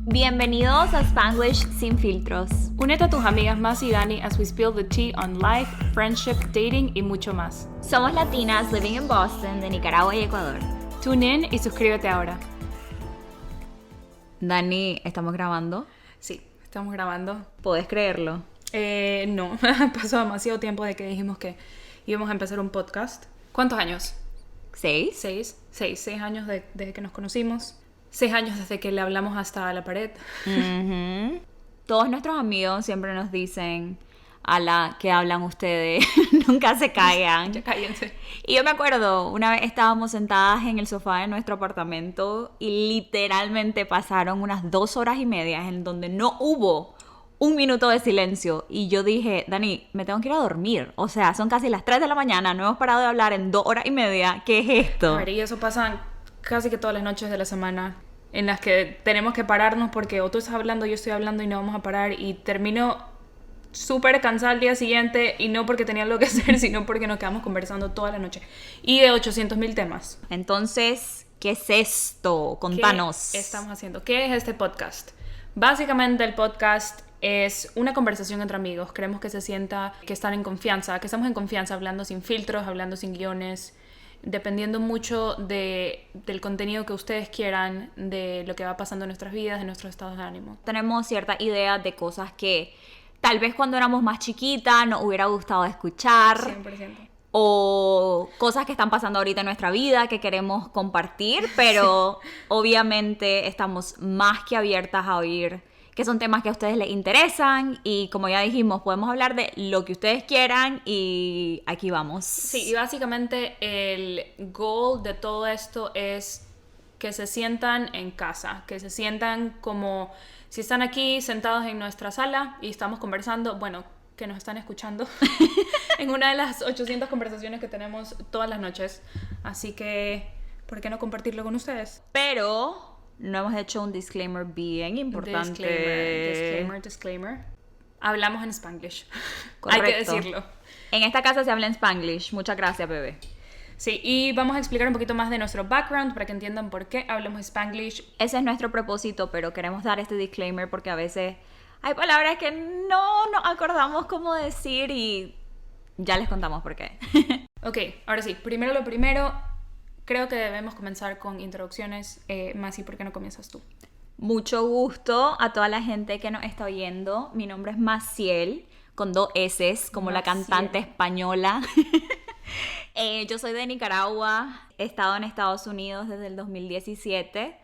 Bienvenidos a Spanglish sin filtros. Únete a tus amigas Masi y Dani as we spill the tea on life, friendship, dating y mucho más. Somos latinas living in Boston, de Nicaragua y Ecuador. Tune in y suscríbete ahora. Dani, ¿estamos grabando? Sí, estamos grabando. ¿Puedes creerlo? No, pasó demasiado tiempo de que dijimos que íbamos a empezar un podcast. ¿Cuántos años? 6. 6 años desde que nos conocimos. 6 años desde que le hablamos hasta la pared. Uh-huh. Todos nuestros amigos siempre nos dicen, ala, ¿qué hablan ustedes? Nunca se callan. Ya cállense. Y yo me acuerdo, una vez estábamos sentadas en el sofá de nuestro apartamento y literalmente pasaron unas 2 horas y media en donde no hubo un minuto de silencio. Y yo dije, Dani, me tengo que ir a dormir. O sea, son casi las 3 de la mañana, no hemos parado de hablar en 2 horas y media. ¿Qué es esto? A ver, y eso pasa casi que todas las noches de la semana, en las que tenemos que pararnos porque o tú estás hablando, yo estoy hablando y no vamos a parar, y termino súper cansada al día siguiente, y no porque tenía algo que hacer, sino porque nos quedamos conversando toda la noche y de 800,000 temas. Entonces, ¿qué es esto? Contanos. ¿Qué estamos haciendo? ¿Qué es este podcast? Básicamente el podcast es una conversación entre amigos. Queremos que se sienta que están en confianza, que estamos en confianza, hablando sin filtros, hablando sin guiones, dependiendo mucho del contenido que ustedes quieran, de lo que va pasando en nuestras vidas, de nuestros estados de ánimo. Tenemos cierta idea de cosas que tal vez cuando éramos más chiquitas nos hubiera gustado escuchar. 100%. O cosas que están pasando ahorita en nuestra vida que queremos compartir, pero obviamente estamos más que abiertas a oír que son temas que a ustedes les interesan, y como ya dijimos, podemos hablar de lo que ustedes quieran y aquí vamos. Sí, y básicamente el goal de todo esto es que se sientan en casa, que se sientan como si están aquí sentados en nuestra sala y estamos conversando, bueno, que nos están escuchando en una de las 800 conversaciones que tenemos todas las noches. Así que, ¿por qué no compartirlo con ustedes? Pero no hemos hecho un disclaimer bien importante. Disclaimer. Hablamos en Spanglish. Correcto. Hay que decirlo. En esta casa se habla en Spanglish. Muchas gracias, bebé. Sí, y vamos a explicar un poquito más de nuestro background para que entiendan por qué hablamos Spanglish. Ese es nuestro propósito, pero queremos dar este disclaimer porque a veces hay palabras que no nos acordamos cómo decir y ya les contamos por qué. Ok, ahora sí, primero lo primero, creo que debemos comenzar con introducciones. Masi, ¿por qué no comienzas tú? Mucho gusto a toda la gente que nos está oyendo. Mi nombre es Maciel, con 2 S, como Maciel, la cantante española. Yo soy de Nicaragua, he estado en Estados Unidos desde el 2017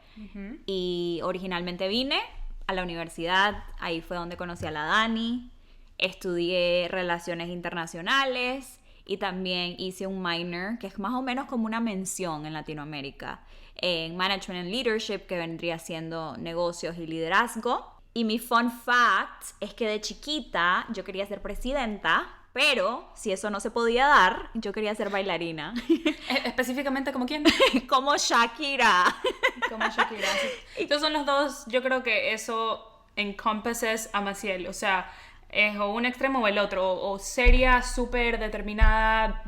y originalmente vine a la universidad. Ahí fue donde conocí a la Dani, estudié Relaciones Internacionales y también hice un minor, que es más o menos como una mención en Latinoamérica, en Management and Leadership, que vendría siendo negocios y liderazgo. Y mi fun fact es que de chiquita yo quería ser presidenta, pero si eso no se podía dar, yo quería ser bailarina. Específicamente, ¿como quién? Como Shakira. Como Shakira. Sí. Entonces son los dos, yo creo que eso encompasses a Maciel. O sea, es o un extremo o el otro. O seria, súper determinada,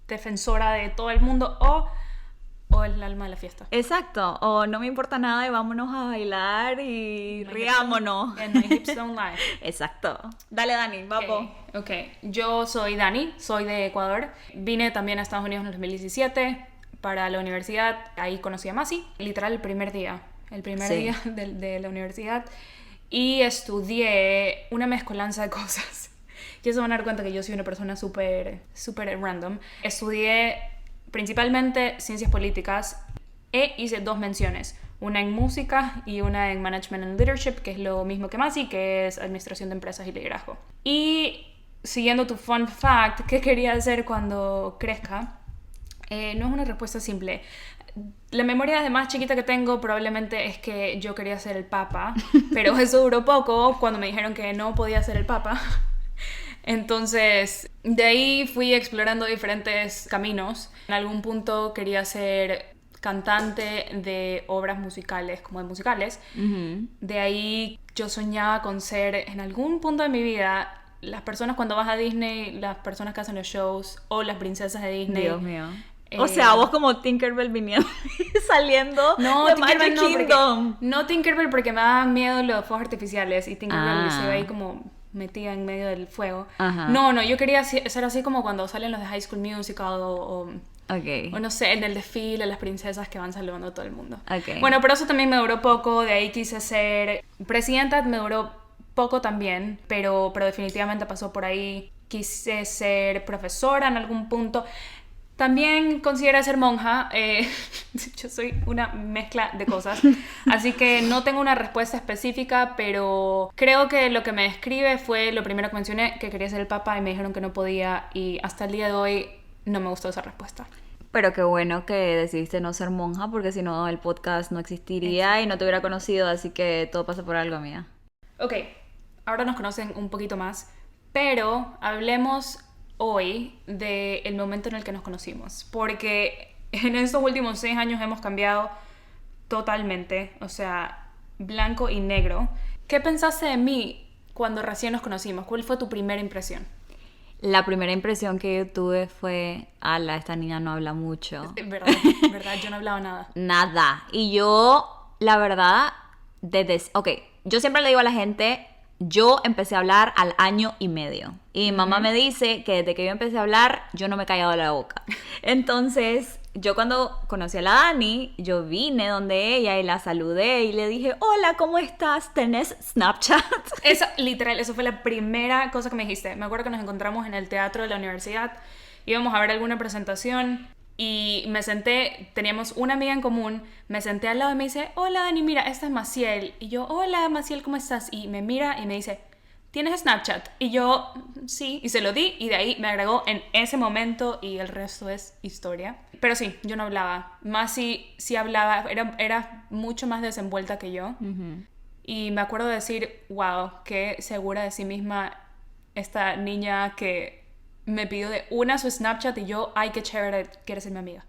defensora de todo el mundo, o el alma de la fiesta. Exacto. O no me importa nada y vámonos a bailar y riámonos. And my hips don't lie. Exacto. Dale, Dani, vamos. Ok, yo soy Dani, soy de Ecuador. Vine también a Estados Unidos en el 2017 para la universidad. Ahí conocí a Masi, literal el primer día día de la universidad. Y estudié una mezcolanza de cosas. Y se van a dar cuenta que yo soy una persona súper random. Estudié principalmente ciencias políticas e hice 2 menciones. Una en música y una en Management and Leadership, que es lo mismo que Masi, que es administración de empresas y liderazgo. Y siguiendo tu fun fact, ¿qué quería hacer cuando crezca? No es una respuesta simple. La memoria de más chiquita que tengo probablemente es que yo quería ser el papa, pero eso duró poco cuando me dijeron que no podía ser el papa. Entonces, de ahí fui explorando diferentes caminos. En algún punto quería ser cantante de obras musicales, como de musicales. Uh-huh. De ahí yo soñaba con ser, en algún punto de mi vida, las personas cuando vas a Disney, las personas que hacen los shows, o las princesas de Disney. Dios mío. O sea, vos como Tinkerbell viniendo saliendo de Magic Kingdom. No Tinkerbell porque me daban miedo los fuegos artificiales y Tinkerbell se ve ahí como metida en medio del fuego. No, yo quería ser así como cuando salen los de High School Musical o no sé, en el desfile, las princesas que van saludando a todo el mundo. Bueno, pero eso también me duró poco, de ahí quise ser presidenta, me duró poco también, pero definitivamente pasó por ahí. Quise ser profesora en algún punto. También considero ser monja. Yo soy una mezcla de cosas, así que no tengo una respuesta específica, pero creo que lo que me describe fue lo primero que mencioné, que quería ser el papa y me dijeron que no podía, y hasta el día de hoy no me gustó esa respuesta. Pero qué bueno que decidiste no ser monja, porque si no el podcast no existiría y no te hubiera conocido, así que todo pasa por algo, mía. Ok, ahora nos conocen un poquito más, pero hablemos hoy del momento en el que nos conocimos, porque en estos últimos 6 años hemos cambiado totalmente, o sea, blanco y negro. ¿Qué pensaste de mí cuando recién nos conocimos? ¿Cuál fue tu primera impresión? La primera impresión que yo tuve fue, ala, esta niña no habla mucho. ¿Verdad? Yo no hablaba nada. Nada. Y yo, la verdad, yo siempre le digo a la gente, yo empecé a hablar al 1 año y medio. Y mi mamá me dice que desde que yo empecé a hablar, yo no me he callado la boca. Entonces, yo cuando conocí a la Dani, yo vine donde ella y la saludé y le dije, hola, ¿cómo estás? ¿Tenés Snapchat? Eso, literal, eso fue la primera cosa que me dijiste. Me acuerdo que nos encontramos en el teatro de la universidad, íbamos a ver alguna presentación y me senté, teníamos una amiga en común, me senté al lado y me dice, hola Dani, mira, esta es Maciel. Y yo, hola Maciel, ¿cómo estás? Y me mira y me dice, ¿tienes Snapchat? Y yo, sí, y se lo di y de ahí me agregó en ese momento y el resto es historia. Pero sí, yo no hablaba. Más si hablaba, era mucho más desenvuelta que yo. Y me acuerdo de decir, wow, qué segura de sí misma esta niña que me pidió de una su Snapchat y yo, ay, qué chévere, quieres ser mi amiga.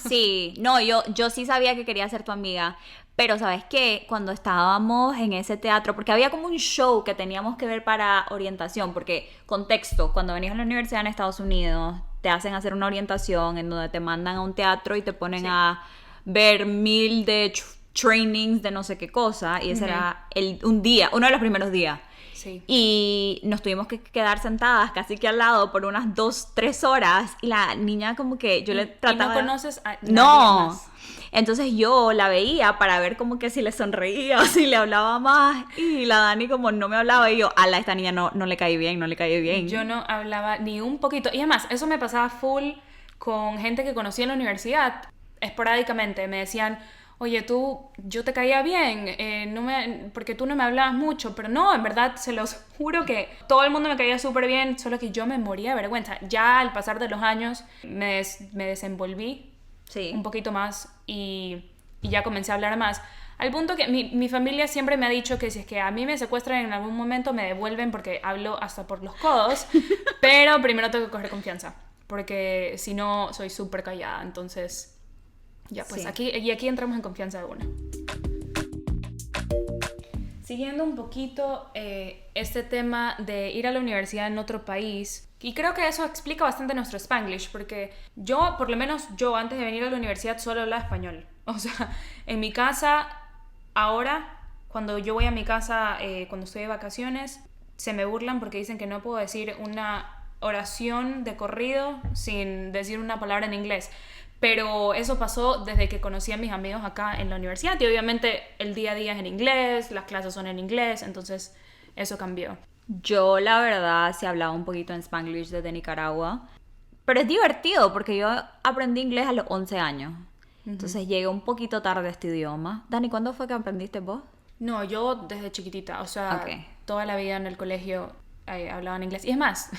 Sí, no, yo sí sabía que quería ser tu amiga, pero ¿sabes qué? Cuando estábamos en ese teatro, porque había como un show que teníamos que ver para orientación, porque, contexto, cuando venís a la universidad en Estados Unidos, te hacen hacer una orientación en donde te mandan a un teatro y te ponen a ver 1000 de trainings de no sé qué cosa, y ese era uno de los primeros días. Sí. Y nos tuvimos que quedar sentadas casi que al lado por unas 2-3 horas y la niña como que yo le trataba... ¿Y no conoces a nadie No. más? Entonces yo la veía para ver como que si le sonreía o si le hablaba más, y la Dani como no me hablaba y yo, ala, esta niña no le caí bien. Yo no hablaba ni un poquito. Y además, eso me pasaba full con gente que conocí en la universidad. Esporádicamente me decían, oye, yo te caía bien, porque tú no me hablabas mucho, pero no, en verdad, se los juro que todo el mundo me caía súper bien, solo que yo me moría de vergüenza. Ya al pasar de los años me desenvolví un poquito más y ya comencé a hablar más. Al punto que mi familia siempre me ha dicho que si es que a mí me secuestran en algún momento, me devuelven porque hablo hasta por los codos, pero primero tengo que coger confianza, porque si no, soy súper callada, entonces... Ya, pues sí. Aquí entramos en confianza de una. Siguiendo un poquito este tema de ir a la universidad en otro país, y creo que eso explica bastante nuestro Spanglish, porque por lo menos yo antes de venir a la universidad solo hablaba español. O sea, en mi casa, ahora, cuando yo voy a mi casa, cuando estoy de vacaciones, se me burlan porque dicen que no puedo decir una oración de corrido sin decir una palabra en inglés. Pero eso pasó desde que conocí a mis amigos acá en la universidad y obviamente el día a día es en inglés, las clases son en inglés, entonces eso cambió. Yo la verdad sí hablaba un poquito en Spanglish desde Nicaragua, pero es divertido porque yo aprendí inglés a los 11 años, entonces llegué un poquito tarde a este idioma. Dani, ¿cuándo fue que aprendiste vos? No, yo desde chiquitita, o sea, toda la vida en el colegio hablaba en inglés. Y es más,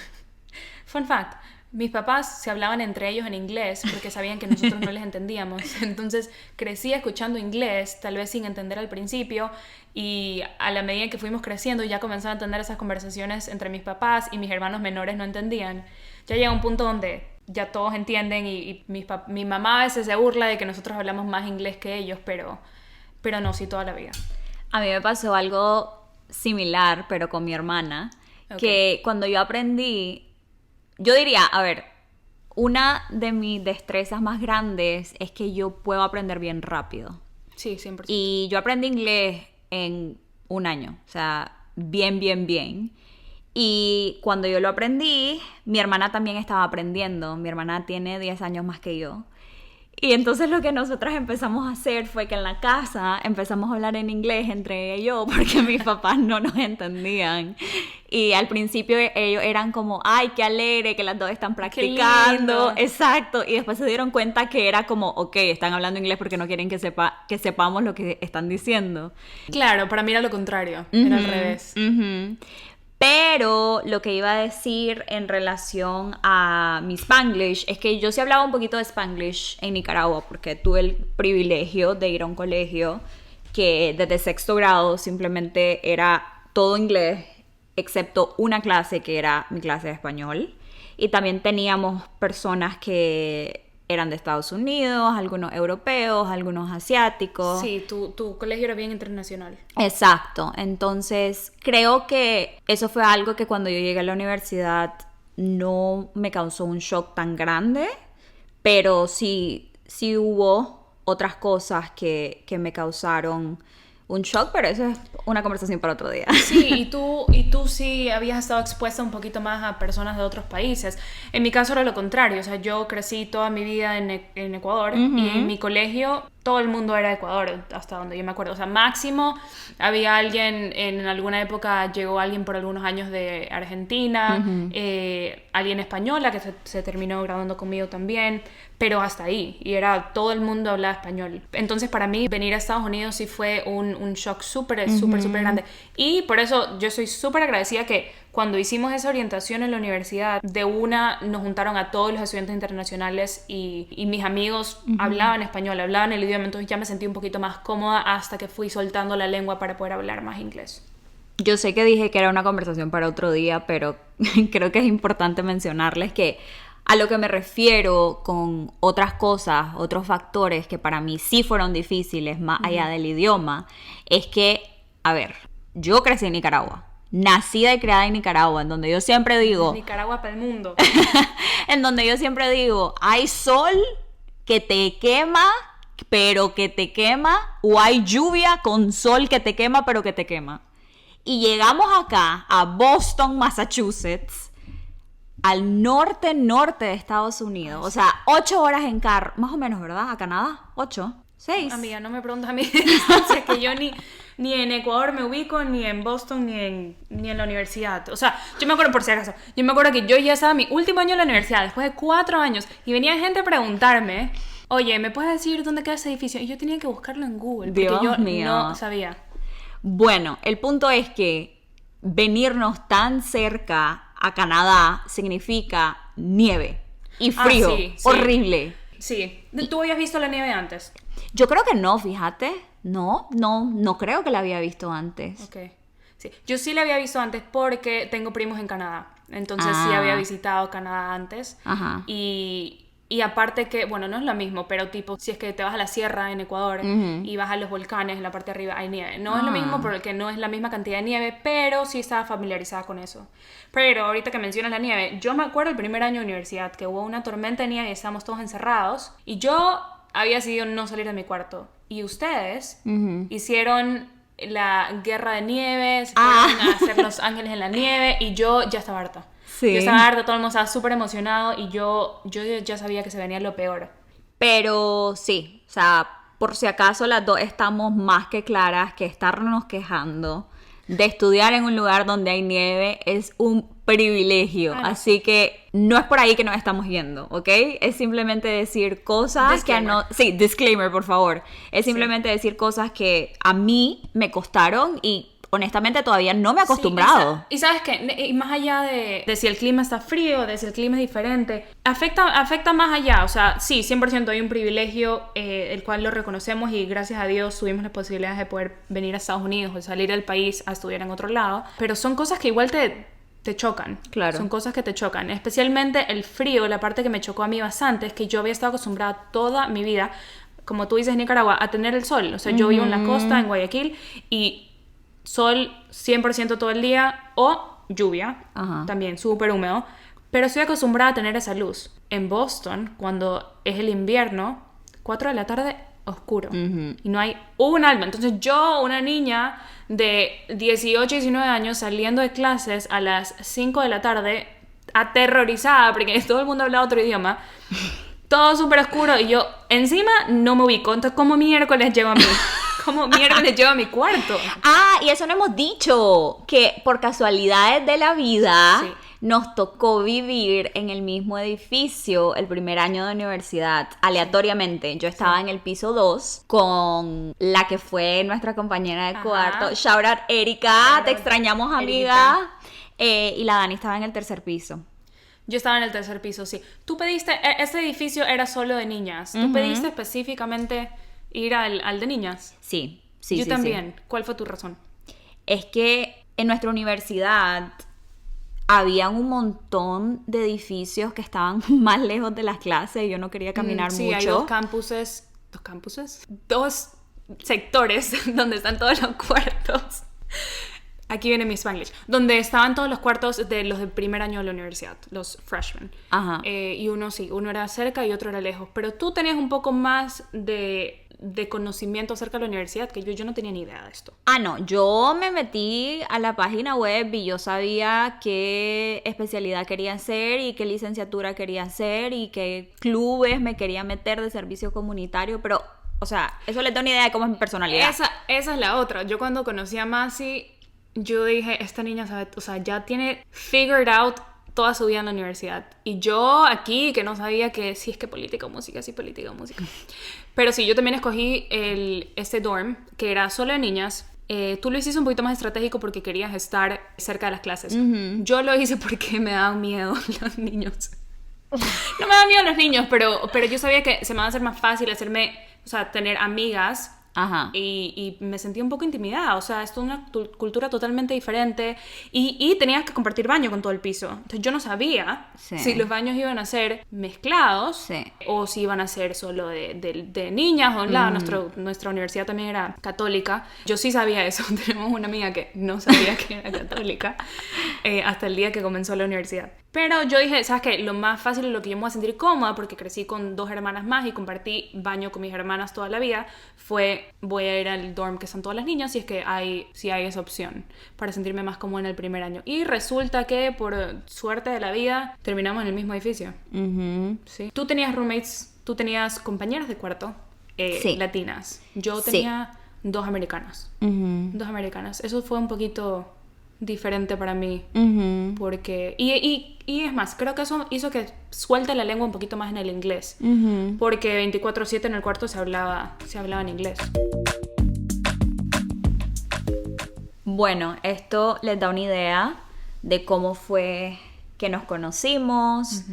fun fact, mis papás se hablaban entre ellos en inglés porque sabían que nosotros no les entendíamos. Entonces crecí escuchando inglés, tal vez sin entender al principio, y a la medida que fuimos creciendo ya comenzaba a entender esas conversaciones entre mis papás y mis hermanos menores no entendían. Ya llega un punto donde ya todos entienden y mi mamá a veces se burla de que nosotros hablamos más inglés que ellos, pero no, sí, toda la vida. A mí me pasó algo similar, pero con mi hermana, que cuando yo aprendí... Yo diría, a ver, una de mis destrezas más grandes es que yo puedo aprender bien rápido. Sí, 100%. Y yo aprendí inglés en un año, o sea, bien, bien, bien. Y cuando yo lo aprendí, mi hermana también estaba aprendiendo. Mi hermana tiene 10 años más que yo. Y entonces lo que nosotras empezamos a hacer fue que en la casa empezamos a hablar en inglés entre ella y yo porque mis papás no nos entendían. Y al principio ellos eran como, ay, qué alegre que las dos están practicando. Exacto. Y después se dieron cuenta que era como, ok, están hablando inglés porque no quieren que sepamos lo que están diciendo. Claro, para mí era lo contrario, era al revés. Pero lo que iba a decir en relación a mi Spanglish es que yo sí hablaba un poquito de Spanglish en Nicaragua porque tuve el privilegio de ir a un colegio que desde sexto grado simplemente era todo inglés, excepto una clase que era mi clase de español. Y también teníamos personas que eran de Estados Unidos, algunos europeos, algunos asiáticos. Sí, tu colegio era bien internacional. Exacto, entonces creo que eso fue algo que cuando yo llegué a la universidad no me causó un shock tan grande, pero sí hubo otras cosas que me causaron un shock, pero eso es una conversación para otro día. Sí, y tú sí habías estado expuesta un poquito más a personas de otros países. En mi caso era lo contrario, o sea, yo crecí toda mi vida en Ecuador y en mi colegio todo el mundo era de Ecuador, hasta donde yo me acuerdo. O sea, máximo había alguien, en alguna época llegó alguien por algunos años de Argentina, alguien española que se terminó graduando conmigo también, pero hasta ahí, y era todo el mundo hablaba español. Entonces para mí venir a Estados Unidos sí fue un shock súper grande, y por eso yo soy súper agradecida que cuando hicimos esa orientación en la universidad, de una nos juntaron a todos los estudiantes internacionales y mis amigos hablaban español, hablaban el idioma, entonces ya me sentí un poquito más cómoda hasta que fui soltando la lengua para poder hablar más inglés. Yo sé que dije que era una conversación para otro día, pero creo que es importante mencionarles que a lo que me refiero con otras cosas, otros factores que para mí sí fueron difíciles, más allá del idioma, es que, a ver, yo crecí en Nicaragua, nacida y criada en Nicaragua, en donde yo siempre digo... Nicaragua para el mundo. En donde yo siempre digo, hay sol que te quema, pero que te quema, o hay lluvia con sol que te quema, pero que te quema. Y llegamos acá, a Boston, Massachusetts, al norte de Estados Unidos. O sea, 8 horas en carro, más o menos, ¿verdad? A Canadá, 8, 6. Amiga, no me preguntes a mí distancia, que yo ni en Ecuador me ubico, ni en Boston, ni en la universidad. O sea, yo me acuerdo, por si acaso, yo me acuerdo que yo ya estaba en mi último año en la universidad, después de 4 años, y venía gente a preguntarme, oye, ¿me puedes decir dónde queda ese edificio? Y yo tenía que buscarlo en Google, porque Dios yo mío. no sabía. Bueno, el punto es que venirnos tan cerca a Canadá significa nieve y frío, sí. horrible. Sí, ¿tú habías visto la nieve antes? Yo creo que no, fíjate, no creo que la había visto antes. Ok, sí, yo sí la había visto antes porque tengo primos en Canadá, entonces sí había visitado Canadá antes. Ajá. Y aparte que, bueno, no es lo mismo, pero tipo, si es que te vas a la sierra en Ecuador y vas a los volcanes, en la parte de arriba hay nieve. No es lo mismo porque no es la misma cantidad de nieve, pero sí estaba familiarizada con eso. Pero ahorita que mencionas la nieve, yo me acuerdo el primer año de universidad que hubo una tormenta de nieve y estábamos todos encerrados y yo había decidido no salir de mi cuarto. Y ustedes hicieron la guerra de nieve, se fueron a hacer Los Ángeles en la nieve y yo ya estaba harta. Sí. Yo estaba harta, todo el mundo estaba súper emocionado y yo ya sabía que se venía lo peor. Pero sí, o sea, por si acaso las dos estamos más que claras que estarnos quejando de estudiar en un lugar donde hay nieve es un privilegio. Así que no es por ahí que nos estamos yendo, ¿ok? Es simplemente decir cosas Disclaimer. que no... Sí, disclaimer, por favor. Es simplemente decir cosas que a mí me costaron y honestamente todavía no me he acostumbrado. Sí, y sabes qué, y más allá de si el clima está frío, de si el clima es diferente, afecta más allá. O sea, sí, 100% hay un privilegio, el cual lo reconocemos y gracias a Dios tuvimos las posibilidades de poder venir a Estados Unidos o salir del país a estudiar en otro lado, pero son cosas que igual te chocan. Claro. Son cosas que te chocan, especialmente el frío. La parte que me chocó a mí bastante es que yo había estado acostumbrada toda mi vida, como tú dices, en Nicaragua, a tener el sol. O sea, yo vivo en la costa, en Guayaquil, y sol 100% todo el día o lluvia, también súper húmedo, pero estoy acostumbrada a tener esa luz. En Boston, cuando es el invierno, 4 de la tarde, oscuro. Y no hay un alma. Entonces yo, una niña de 18, 19 años, saliendo de clases a las 5 de la tarde, aterrorizada, porque todo el mundo hablaba otro idioma, todo súper oscuro, y yo encima no me ubico. Entonces, ¿cómo miércoles llego a mí? ¿Cómo miércoles llego a mi cuarto? Y eso no hemos dicho, que por casualidades de la vida... Sí. Nos tocó vivir en el mismo edificio el primer año de universidad, aleatoriamente. Yo estaba en el piso 2 con la que fue nuestra compañera de cuarto. Shout out Erika, te extrañamos, amiga. Y la Dani estaba en el tercer piso. Yo estaba en el tercer piso, sí. Tú pediste, ese edificio era solo de niñas. ¿Tú pediste específicamente ir al de niñas? Sí. Yo también. Sí. ¿Cuál fue tu razón? Es que en nuestra universidad... había un montón de edificios que estaban más lejos de las clases y yo no quería caminar mucho. Sí, hay dos sectores donde están todos los cuartos. Aquí viene mi Spanglish. Donde estaban todos los cuartos de los del primer año de la universidad, los freshmen. Ajá. Y uno era cerca y otro era lejos. Pero tú tenías un poco más de conocimiento acerca de la universidad, que yo no tenía ni idea de esto. No, yo me metí a la página web y yo sabía qué especialidad quería hacer y qué licenciatura quería hacer y qué clubes me quería meter de servicio comunitario, pero, o sea, eso les da una idea de cómo es mi personalidad. Esa es la otra. Yo cuando conocí a Masi, yo dije, esta niña sabe, o sea, ya tiene figured out toda su vida en la universidad. Y yo aquí, que no sabía que sí es que política o música, sí política o música. Pero sí, yo también escogí este dorm, que era solo de niñas. Tú lo hiciste un poquito más estratégico porque querías estar cerca de las clases. Yo lo hice porque me daban miedo los niños. No me daban miedo los niños, pero yo sabía que se me va a hacer más fácil tener amigas. Ajá. Y me sentí un poco intimidada. O sea, esto es una cultura totalmente diferente. Y tenías que compartir baño con todo el piso. Entonces yo no sabía si los baños iban a ser mezclados o si iban a ser solo de niñas o nuestra universidad también era católica. Yo sí sabía eso. Tenemos una amiga que no sabía que era católica hasta el día que comenzó la universidad. Pero yo dije, ¿sabes qué? Lo más fácil y lo que yo me voy a sentir cómoda, porque crecí con 2 hermanas más y compartí baño con mis hermanas toda la vida, fue voy a ir al dorm que están todas las niñas si es que hay esa opción, para sentirme más cómoda en el primer año. Y resulta que, por suerte de la vida, terminamos en el mismo edificio. Sí. Tú tenías roommates, tú tenías compañeras de cuarto latinas. Yo tenía 2 americanas. 2 americanas. Eso fue un poquito diferente para mí, porque y es más, creo que eso hizo que suelte la lengua un poquito más en el inglés, porque 24/7 en el cuarto se hablaba en inglés. Bueno, esto les da una idea de cómo fue que nos conocimos,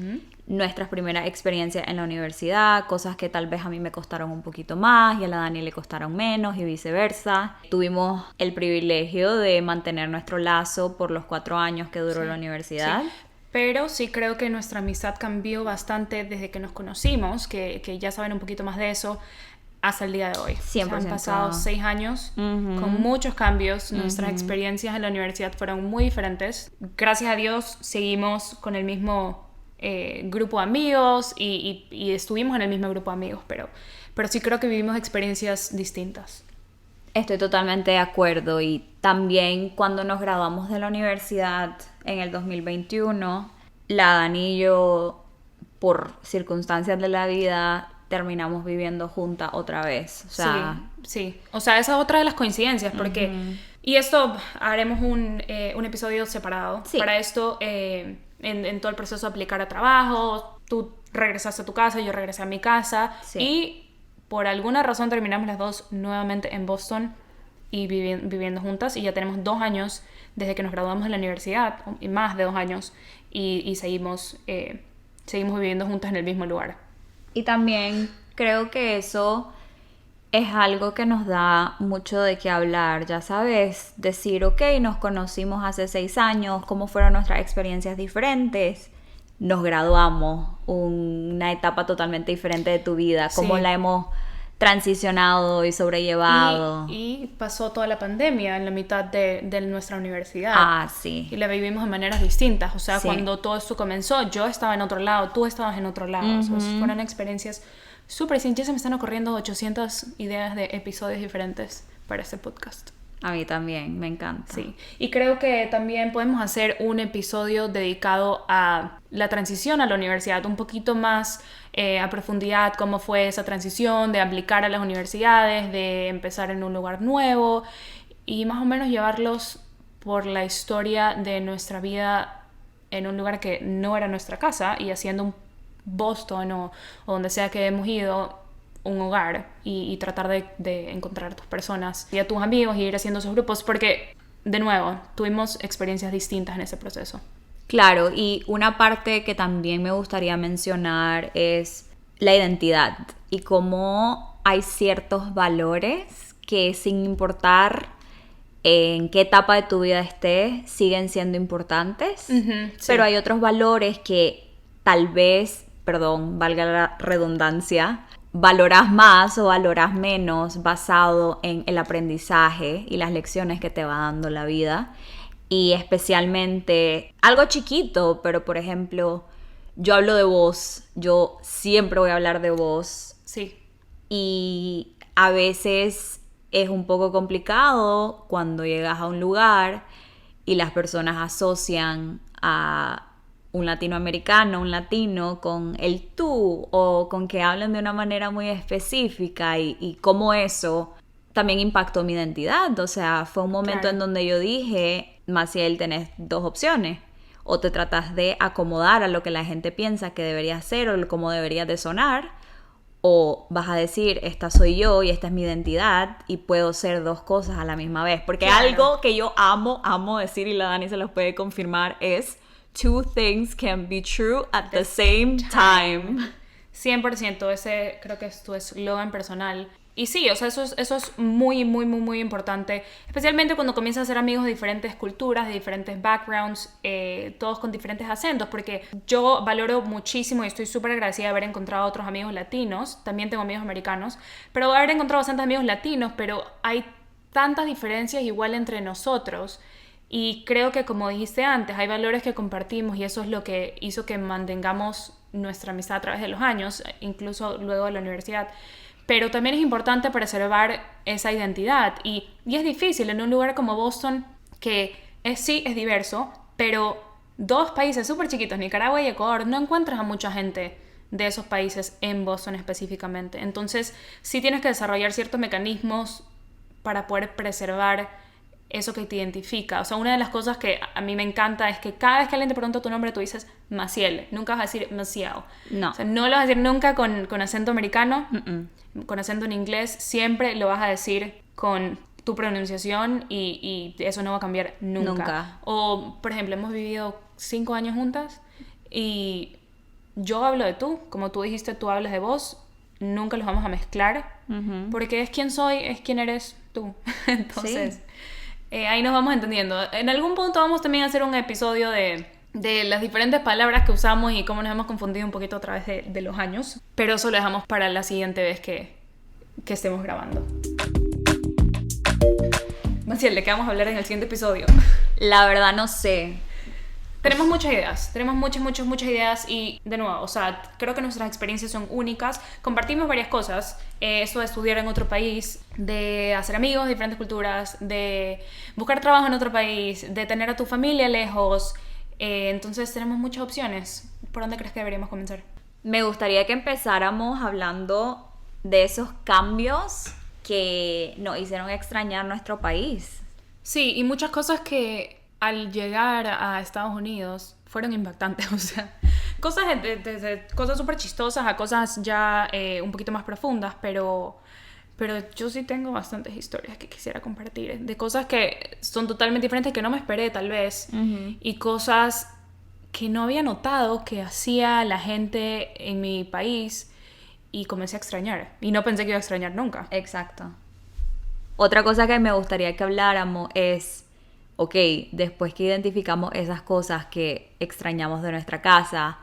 nuestras primeras experiencias en la universidad, cosas que tal vez a mí me costaron un poquito más y a la Dani le costaron menos y viceversa. Tuvimos el privilegio de mantener nuestro lazo por los 4 años que duró la universidad. Sí. Pero sí creo que nuestra amistad cambió bastante desde que nos conocimos, que ya saben un poquito más de eso, hasta el día de hoy. 100%. Han pasado 6 años con muchos cambios. Nuestras experiencias en la universidad fueron muy diferentes. Gracias a Dios seguimos con el mismo grupo de amigos y estuvimos en el mismo grupo de amigos, pero sí creo que vivimos experiencias distintas. Estoy totalmente de acuerdo, y también cuando nos graduamos de la universidad en el 2021, la Dani y yo, por circunstancias de la vida, terminamos viviendo juntas otra vez. O sea, sí. O sea, esa es otra de las coincidencias, porque... Y esto haremos un episodio separado. Sí. Para esto, en todo el proceso de aplicar a trabajo, tú regresaste a tu casa, yo regresé a mi casa, y por alguna razón terminamos las dos nuevamente en Boston y viviendo juntas, y ya tenemos 2 años desde que nos graduamos de la universidad, y más de 2 años, y seguimos viviendo juntas en el mismo lugar. Y también creo que eso es algo que nos da mucho de qué hablar, ya sabes, decir, ok, nos conocimos hace 6 años, cómo fueron nuestras experiencias diferentes, nos graduamos, una etapa totalmente diferente de tu vida, cómo la hemos transicionado y sobrellevado. Y pasó toda la pandemia en la mitad de nuestra universidad. Ah, sí. Y la vivimos de maneras distintas. O sea, Sí. cuando todo esto comenzó, yo estaba en otro lado, tú estabas en otro lado. O sea, fueron experiencias súper distintas. Ya se me están ocurriendo 800 ideas de episodios diferentes para este podcast. A mí también, me encanta. Sí, y creo que también podemos hacer un episodio dedicado a la transición a la universidad, un poquito más a profundidad, cómo fue esa transición de aplicar a las universidades, de empezar en un lugar nuevo y más o menos llevarlos por la historia de nuestra vida en un lugar que no era nuestra casa y haciendo un Boston o donde sea que hemos ido un hogar y tratar de encontrar a tus personas y a tus amigos y ir haciendo esos grupos porque, de nuevo, tuvimos experiencias distintas en ese proceso. Claro, y una parte que también me gustaría mencionar es la identidad y cómo hay ciertos valores que sin importar en qué etapa de tu vida estés, siguen siendo importantes, Sí. pero hay otros valores que tal vez, perdón, valga la redundancia, valoras más o valoras menos basado en el aprendizaje y las lecciones que te va dando la vida. Y especialmente algo chiquito, pero por ejemplo, yo hablo de vos, yo siempre voy a hablar de vos. Sí. Y a veces es un poco complicado cuando llegas a un lugar y las personas asocian a un latinoamericano, un latino, con el tú o con que hablan de una manera muy específica y cómo eso también impactó mi identidad. O sea, fue un momento Claro. en donde yo dije, Maciel, tenés dos opciones. O te tratas de acomodar a lo que la gente piensa que debería ser o cómo deberías de sonar, o vas a decir, esta soy yo y esta es mi identidad y puedo ser dos cosas a la misma vez. Porque Claro. algo que yo amo decir y la Dani se los puede confirmar es two things can be true at the same time. 100%, ese creo que es tu eslogan personal. Y sí, o sea, eso es muy, muy, muy, muy importante, especialmente cuando comienzas a ser amigos de diferentes culturas, de diferentes backgrounds, todos con diferentes acentos, porque yo valoro muchísimo y estoy súper agradecida de haber encontrado otros amigos latinos, también tengo amigos americanos, pero haber encontrado bastantes amigos latinos, pero hay tantas diferencias igual entre nosotros. Y creo que, como dijiste antes, hay valores que compartimos y eso es lo que hizo que mantengamos nuestra amistad a través de los años, incluso luego de la universidad. Pero también es importante preservar esa identidad y es difícil en un lugar como Boston que sí es diverso, pero dos países súper chiquitos, Nicaragua y Ecuador, no encuentras a mucha gente de esos países en Boston específicamente. Entonces sí tienes que desarrollar ciertos mecanismos para poder preservar eso que te identifica. O sea, una de las cosas que a mí me encanta es que cada vez que alguien te pregunta tu nombre, tú dices Maciel. Nunca vas a decir Maciel. No. O sea, no lo vas a decir nunca con acento americano, con acento en inglés. Siempre lo vas a decir con tu pronunciación y eso no va a cambiar nunca. O, por ejemplo, hemos vivido 5 años juntas y yo hablo de tú. Como tú dijiste, tú hablas de vos. Nunca los vamos a mezclar porque es quien soy, es quien eres tú. Entonces... Sí. Ahí nos vamos entendiendo. En algún punto vamos también a hacer un episodio de las diferentes palabras que usamos y cómo nos hemos confundido un poquito a través de los años. Pero eso lo dejamos para la siguiente vez que estemos grabando. Maciel, ¿de qué vamos a hablar en el siguiente episodio? La verdad no sé. Tenemos muchas ideas, tenemos muchas ideas y de nuevo, o sea, creo que nuestras experiencias son únicas, compartimos varias cosas, eso de estudiar en otro país, de hacer amigos de diferentes culturas, de buscar trabajo en otro país, de tener a tu familia lejos, entonces tenemos muchas opciones. ¿Por dónde crees que deberíamos comenzar? Me gustaría que empezáramos hablando de esos cambios que nos hicieron extrañar nuestro país. Sí, y muchas cosas que al llegar a Estados Unidos fueron impactantes, o sea, cosas desde cosas súper chistosas a cosas ya un poquito más profundas, pero yo sí tengo bastantes historias que quisiera compartir, de cosas que son totalmente diferentes, que no me esperé tal vez, y cosas que no había notado que hacía la gente en mi país y comencé a extrañar, y no pensé que iba a extrañar nunca. Exacto. Otra cosa que me gustaría que habláramos es, ok, después que identificamos esas cosas que extrañamos de nuestra casa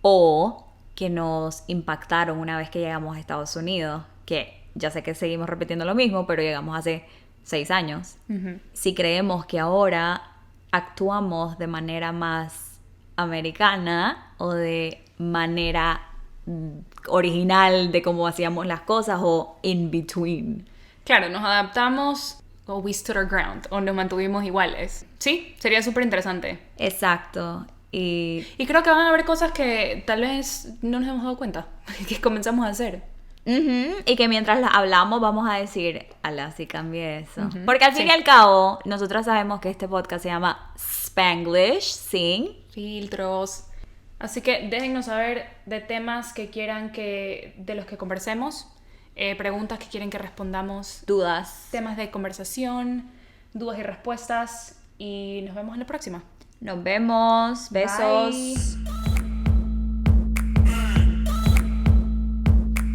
o que nos impactaron una vez que llegamos a Estados Unidos, que ya sé que seguimos repitiendo lo mismo, pero llegamos hace 6 años. Si creemos que ahora actuamos de manera más americana o de manera original de cómo hacíamos las cosas o in between. Claro, nos adaptamos o we stood our ground o nos mantuvimos iguales. Sí, sería súper interesante. Exacto. Y creo que van a haber cosas que tal vez no nos hemos dado cuenta, que comenzamos a hacer. y que mientras hablamos vamos a decir, ala, sí cambié eso. Porque al fin y al cabo, nosotras sabemos que este podcast se llama Spanglish sin filtros. Así que déjennos saber de temas que quieran de los que conversemos, preguntas que quieren que respondamos, dudas. temas de conversación, dudas y respuestas. Y nos vemos en la próxima. Nos vemos. Besos. Bye.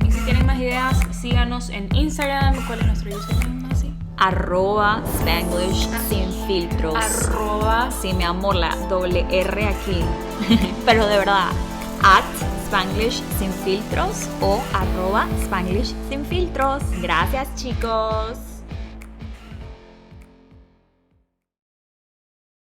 Y si tienen más ideas, síganos en Instagram. ¿Cuál es nuestro username, Masi? @Spanglish sin filtros. Sí, mi amor, la doble R aquí. Pero de verdad, @Spanglish sin filtros o @Spanglish sin filtros. Gracias, chicos.